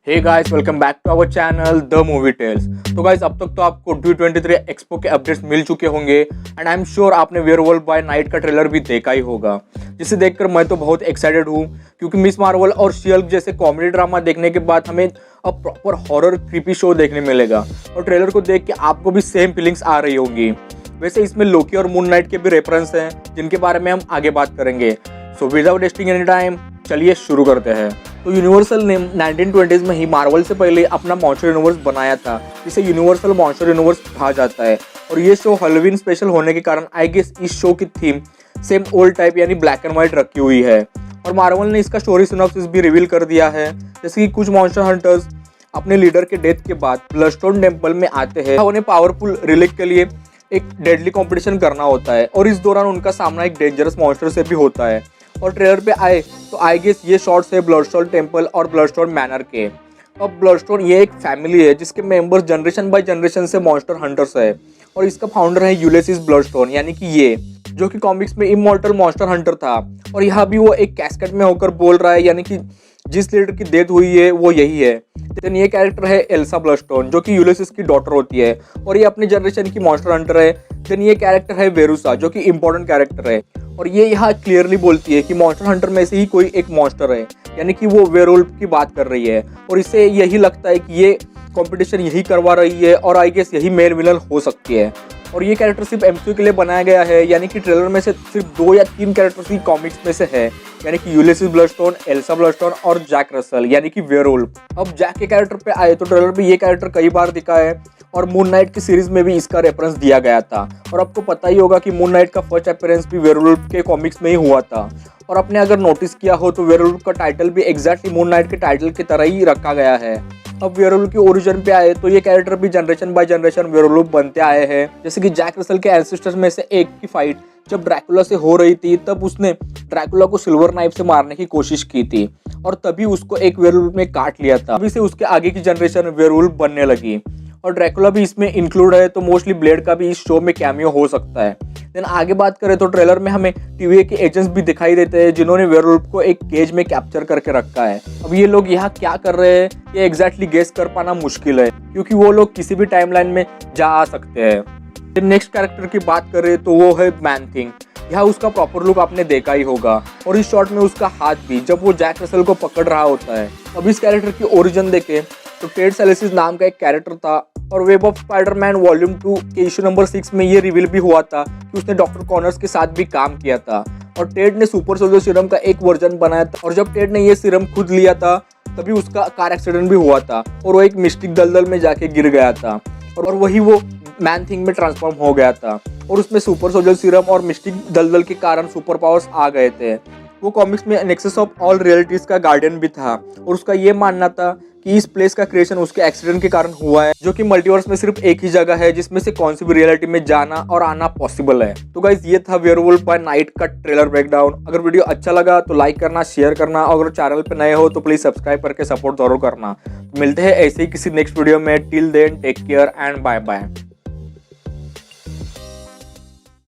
Hey guys, welcome back to our channel the movie tales. तो guys, अब तक तो आपको D23 एक्सपो के अपडेट्स मिल चुके होंगे एंड आई एम श्योर आपने वेयरवुल्फ बाय नाइट का ट्रेलर भी देखा ही होगा, जिसे देखकर मैं तो बहुत एक्साइटेड हूँ क्योंकि मिस मार्वल और शी-हल्क जैसे कॉमेडी ड्रामा देखने के बाद हमें अब प्रॉपर हॉरर क्रीपी शो देखने मिलेगा और ट्रेलर को देख के आपको भी सेम फीलिंग्स आ रही होंगी। वैसे इसमें लोकी और मून नाइट के भी रेफरेंस हैं जिनके बारे में हम आगे बात करेंगे। So without wasting any time चलिए शुरू करते हैं। तो यूनिवर्सल ने 1920s में ही मार्वल से पहले अपना मॉन्स्टर यूनिवर्स बनाया था, जिसे यूनिवर्सल मॉन्स्टर यूनिवर्स कहा जाता है। और ये शो हैलोवीन स्पेशल होने के कारण आई गेस इस शो की थीम सेम ओल्ड टाइप यानी ब्लैक एंड व्हाइट रखी हुई है। और मार्वल ने इसका स्टोरी सिनॉप्सिस भी रिवील कर दिया है, जैसे कि कुछ मॉन्स्टर हंटर्स अपने लीडर के डेथ के बाद ब्लडस्टोन टेम्पल में आते हैं। उन्हें पावरफुल रिलिक के लिए एक डेडली कंपटीशन करना होता है और इस दौरान उनका सामना एक डेंजरस मॉन्स्टर से भी होता है। और ट्रेलर पे आए तो आई गेस ये शॉट्स है ब्लडस्टोन टेम्पल और ब्लडस्टोन मैनर के। अब ब्लडस्टोन ये एक फैमिली है जिसके मेंबर्स जनरेशन बाय जनरेशन से मॉन्स्टर हंटर्स है और इसका फाउंडर है यूलिसिस ब्लडस्टोन, यानी कि ये जो कि कॉमिक्स में इमॉर्टल मॉन्स्टर हंटर था। और यहाँ भी वो एक कैस्केट में होकर बोल रहा है, यानी कि जिस लीडर की डेथ हुई है वो यही है। देन ये कैरेक्टर है एल्सा ब्लडस्टोन जो कि यूलिसिस की डॉटर होती है और ये अपनी जनरेशन की मॉन्स्टर हंटर है। देन ये कैरेक्टर है वेरुसा जो कि इंपॉर्टेंट कैरेक्टर है और ये यहाँ क्लियरली बोलती है कि मॉन्स्टर हंटर में से ही कोई एक मॉन्स्टर है, यानी कि वो वेयरवुल्फ की बात कर रही है। और इससे यही लगता है कि ये कंपटीशन यही करवा रही है और आई गेस यही मेन विलन हो सकती है। और ये कैरेक्टर सिर्फ एमसीयू के लिए बनाया गया है, यानी कि ट्रेलर में से सिर्फ 2 या 3 कैरेक्टर्स ही कॉमिक्स में से है, यानी कि यूलिसिस ब्लडस्टोन, एल्सा ब्लडस्टोन और जैक रसल यानी कि वेयरवुल्फ। अब जैक के कैरेक्टर पे आए तो ट्रेलर में ये कैरेक्टर कई बार दिखा है और मून नाइट की सीरीज में भी इसका रेफरेंस दिया गया था। और आपको पता ही होगा कि मून नाइट का फर्स्ट अपीयरेंस भी वेयरवुल्फ के कॉमिक्स में ही हुआ था। और आपने अगर नोटिस किया हो तो वेयरवुल्फ का टाइटल भी एग्जैक्टली मून नाइट के टाइटल की तरह ही रखा गया है। अब वेयरवुल्फ की ओरिजिन पे आए तो ये कैरेक्टर भी जनरेशन बाय जनरेशन वेयरवुल्फ बनते आए हैं। जैसे कि जैक रसल के एंसेस्टर्स में से एक की फाइट जब ड्रैकुला से हो रही थी तब उसने ड्रैकुला को सिल्वर नाइफ से मारने की कोशिश की थी और तभी उसको एक वेयरवुल्फ ने काट लिया था। अभी से उसके आगे की जनरेशन वेयरवुल्फ बनने लगी और ड्रैकुला भी इसमें इंक्लूड है, तो मोस्टली ब्लेड का भी इस शो में कैमियो हो सकता है। देन आगे बात करें तो ट्रेलर में हमें TVA के एजेंट्स भी दिखाई देते हैं जिन्होंने वेयरवुल्फ को एक केज में कैप्चर करके रखा है। अब ये लोग यहाँ क्या कर रहे हैं ये एग्जैक्टली गेस कर पाना मुश्किल है क्योंकि वो लोग किसी भी टाइमलाइन में जा आ सकते हैं। नेक्स्ट कैरेक्टर की बात करें तो वो है मैन थिंग। यहाँ उसका प्रॉपर लुक आपने देखा ही होगा और इस शॉट में उसका हाथ भी जब वो जैक रसल को पकड़ रहा होता है। अब इस कैरेक्टर की ओरिजिन देखें तो टेड सैलिसिस नाम का एक कैरेक्टर था और वेब ऑफ स्पाइडरमैन वॉल्यूम 2 के इशू नंबर 6 में ये रिवील भी हुआ था कि उसने डॉक्टर कॉनर्स के साथ भी काम किया था। और टेड ने सुपर सोल्जर सीरम का एक वर्जन बनाया था और जब टेड ने ये सीरम खुद लिया था तभी उसका कार एक्सीडेंट भी हुआ था और वो एक मिस्टिक दलदल में जाके गिर गया था और वही वो मैन थिंग में ट्रांसफॉर्म हो गया था और उसमें सुपर सोल्जर सीरम और मिस्टिक दलदल के कारण सुपर पावर्स आ गए थे। वो कॉमिक्स में नेक्सस ऑफ ऑल रियलिटीज का गार्डियन भी था और उसका ये मानना था कि इस प्लेस का क्रिएशन उसके एक्सीडेंट के कारण हुआ है, जो कि मल्टीवर्स में सिर्फ एक ही जगह है जिसमें से कौन सी भी रियलिटी में जाना और आना पॉसिबल है। तो गाइस, ये था वेयरवुल्फ बाय नाइट का ट्रेलर ब्रेकडाउन। अगर वीडियो अच्छा लगा तो लाइक करना, शेयर करना और अगर चैनल पे नए हो तो प्लीज सब्सक्राइब करके सपोर्ट जरूर करना। मिलते हैं ऐसे ही किसी नेक्स्ट वीडियो में। Till then take care and bye bye.